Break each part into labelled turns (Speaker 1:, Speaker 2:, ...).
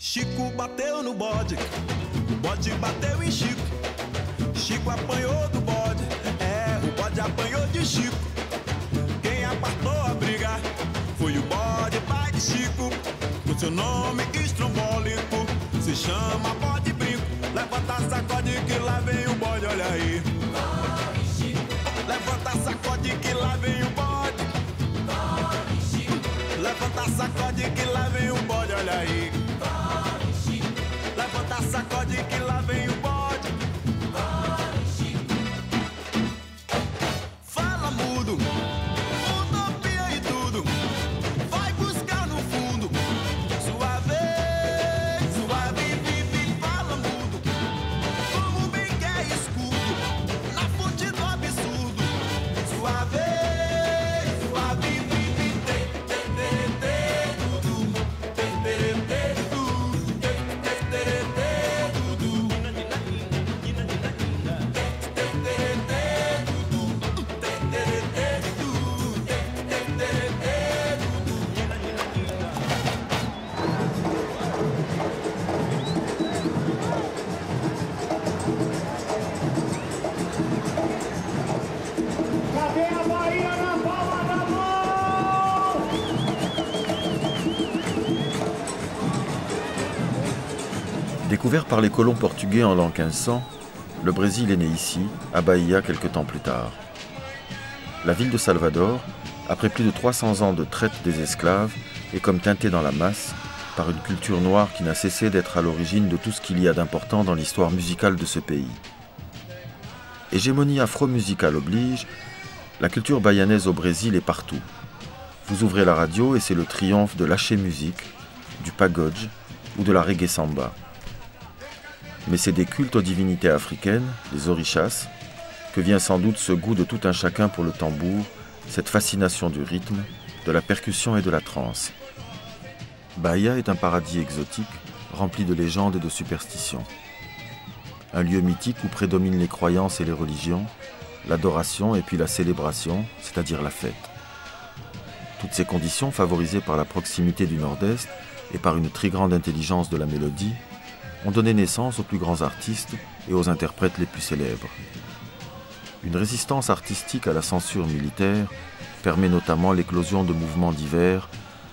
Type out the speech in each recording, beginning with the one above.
Speaker 1: Chico bateu no bode, o bode bateu em Chico. Chico apanhou do bode, o bode apanhou de Chico. Quem apartou a briga foi o bode pai de Chico. O seu nome estrombólico se chama bode brinco. Levanta, sacode que lá vem o bode, olha aí. Levanta, sacode que lá vem o bode. Levanta, sacode que lá vem o bode, olha aí. Levanta, sacode que lá vem o bode. Fala mudo, utopia e tudo. Vai buscar no fundo. Suave, suave, vive, fala mudo. Como bem quer escudo, na fonte do absurdo. Suave, suave, vive, tudo.
Speaker 2: Cadê a Bahia na palma da mão?
Speaker 3: Découvert par les colons portugais en l'an 1500, le Brésil est né ici, à Bahia, quelque temps plus tard. La ville de Salvador, après plus de 300 ans de traite des esclaves, est comme teintée dans la masse par une culture noire qui n'a cessé d'être à l'origine de tout ce qu'il y a d'important dans l'histoire musicale de ce pays. Hégémonie afro-musicale oblige, la culture bayanaise au Brésil est partout. Vous ouvrez la radio et c'est le triomphe de l'haché musique, du pagode ou de la reggae samba. Mais c'est des cultes aux divinités africaines, les orishas, que vient sans doute ce goût de tout un chacun pour le tambour, cette fascination du rythme, de la percussion et de la trance. Bahia est un paradis exotique, rempli de légendes et de superstitions. Un lieu mythique où prédominent les croyances et les religions, l'adoration et puis la célébration, c'est-à-dire la fête. Toutes ces conditions, favorisées par la proximité du Nord-Est et par une très grande intelligence de la mélodie, ont donné naissance aux plus grands artistes et aux interprètes les plus célèbres. Une résistance artistique à la censure militaire permet notamment l'éclosion de mouvements divers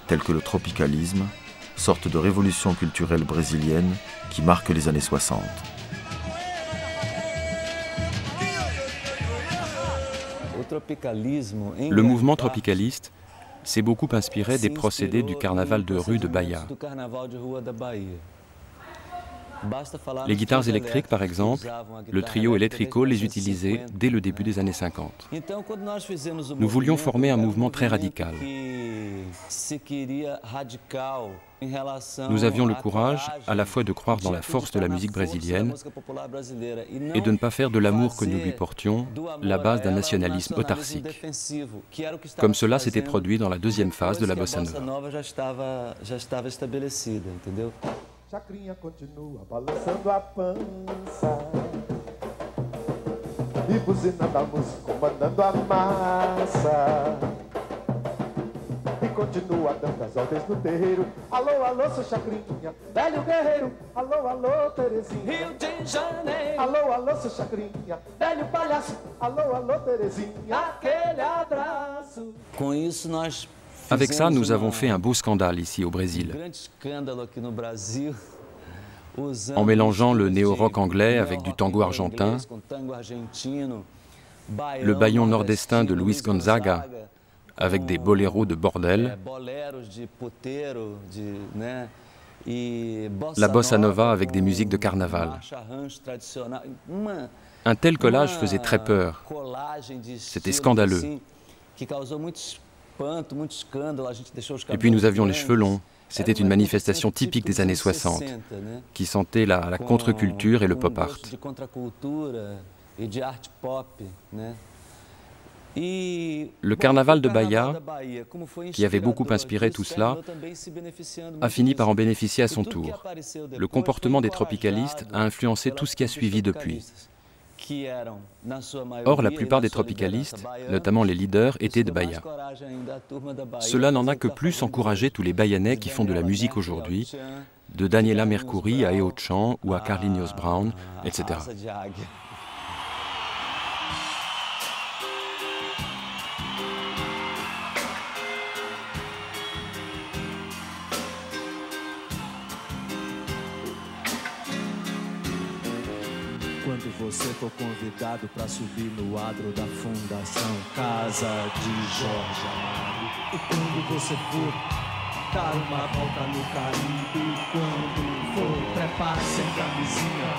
Speaker 3: tels que le tropicalisme, sorte de révolution culturelle brésilienne qui marque les années 60.
Speaker 4: Le mouvement tropicaliste s'est beaucoup inspiré des procédés du carnaval de rue de Bahia. Les guitares électriques, par exemple, le trio Elétrico les utilisait dès le début des années 50. Nous voulions former un mouvement très radical. Nous avions le courage à la fois de croire dans la force de la musique brésilienne et de ne pas faire de l'amour que nous lui portions la base d'un nationalisme autarcique, comme cela s'était produit dans la deuxième phase de la bossa nova.
Speaker 5: Chacrinha continua balançando a pança e buzina da música comandando a massa e continua dando as ordens no terreiro. Alô, alô, seu Chacrinha, velho guerreiro. Alô, alô, Terezinha, Rio de Janeiro. Alô, alô, seu Chacrinha, velho palhaço. Alô, alô, Terezinha, aquele abraço.
Speaker 4: Com isso, nós Avec ça, nous avons fait un beau scandale ici au Brésil. En mélangeant le néo-rock anglais avec du tango argentin, le baillon nord-estin de Luis Gonzaga avec des boléros de bordel, la bossa nova avec des musiques de carnaval. Un tel collage faisait très peur. C'était scandaleux. Et puis nous avions les cheveux longs. C'était une manifestation typique des années 60, qui sentait la contre-culture et le pop art. Le carnaval de Bahia, qui avait beaucoup inspiré tout cela, a fini par en bénéficier à son tour. Le comportement des tropicalistes a influencé tout ce qui a suivi depuis. Or, la plupart des tropicalistes, notamment les leaders, étaient de Bahia. Cela n'en a que plus encouragé tous les Bahianais qui font de la musique aujourd'hui, de Daniela Mercury à Eo Chan ou à Carlinhos Brown, etc.
Speaker 6: Quando você for convidado para subir no adro da Fundação Casa de Jorge Amado. E quando você for dar uma volta no Caribe, quando for trepar sem camisinha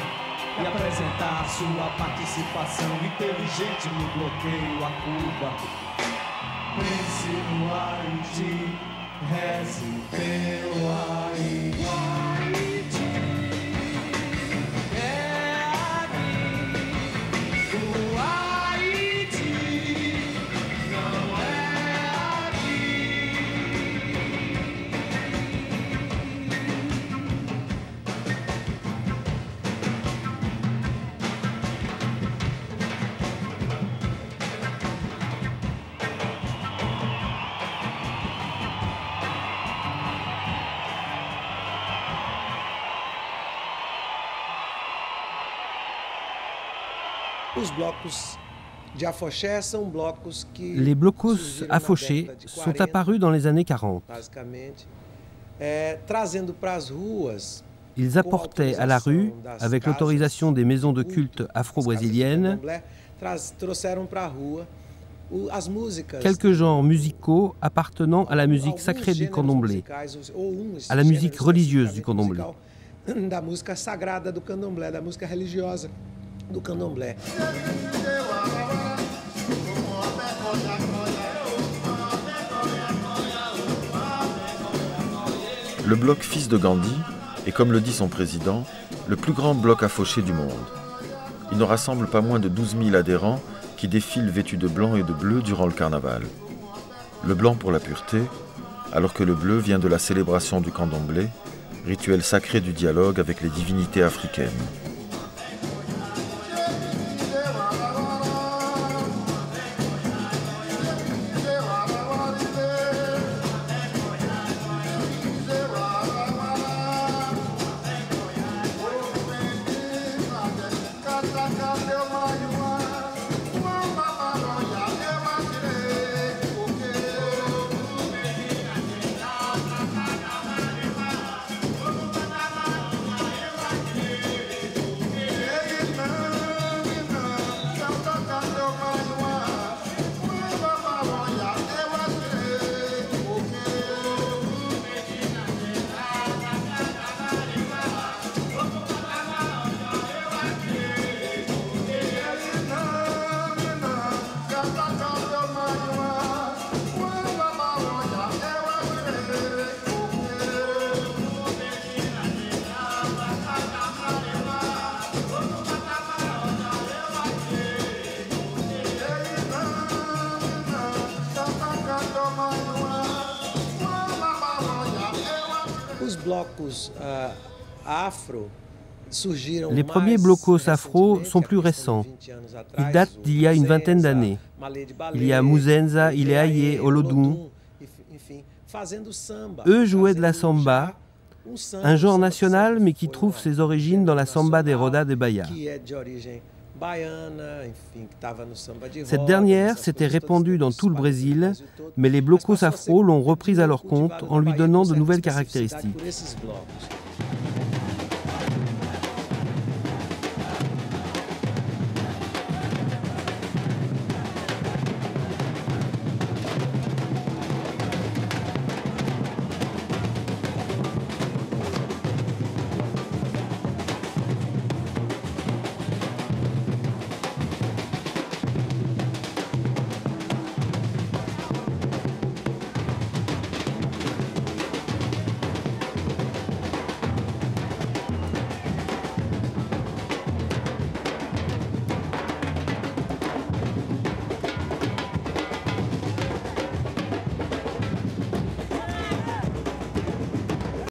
Speaker 6: e apresentar sua participação inteligente no bloqueio a Cuba, pense no Haiti, reze pelo Haiti.
Speaker 7: Les blocos afochés sont apparus dans les années 40. Ils apportaient à la rue, avec l'autorisation des maisons de culte afro-brésiliennes, quelques genres musicaux appartenant à la musique sacrée du candomblé, à la musique religieuse du candomblé.
Speaker 3: Le bloc Fils de Gandhi est, comme le dit son président, le plus grand bloc affoché du monde. Il ne rassemble pas moins de 12 000 adhérents qui défilent vêtus de blanc et de bleu durant le carnaval. Le blanc pour la pureté, alors que le bleu vient de la célébration du candomblé, rituel sacré du dialogue avec les divinités africaines.
Speaker 7: Les premiers blocos afro sont plus récents. Ils datent d'il y a une vingtaine d'années. Il y a Muzenza, Ileaye, Olodum. Eux jouaient de la samba, un genre national mais qui trouve ses origines dans la samba des Roda de Bahia. Cette dernière s'était répandue dans tout le Brésil, mais les blocos afro l'ont reprise à leur compte en lui donnant de nouvelles caractéristiques.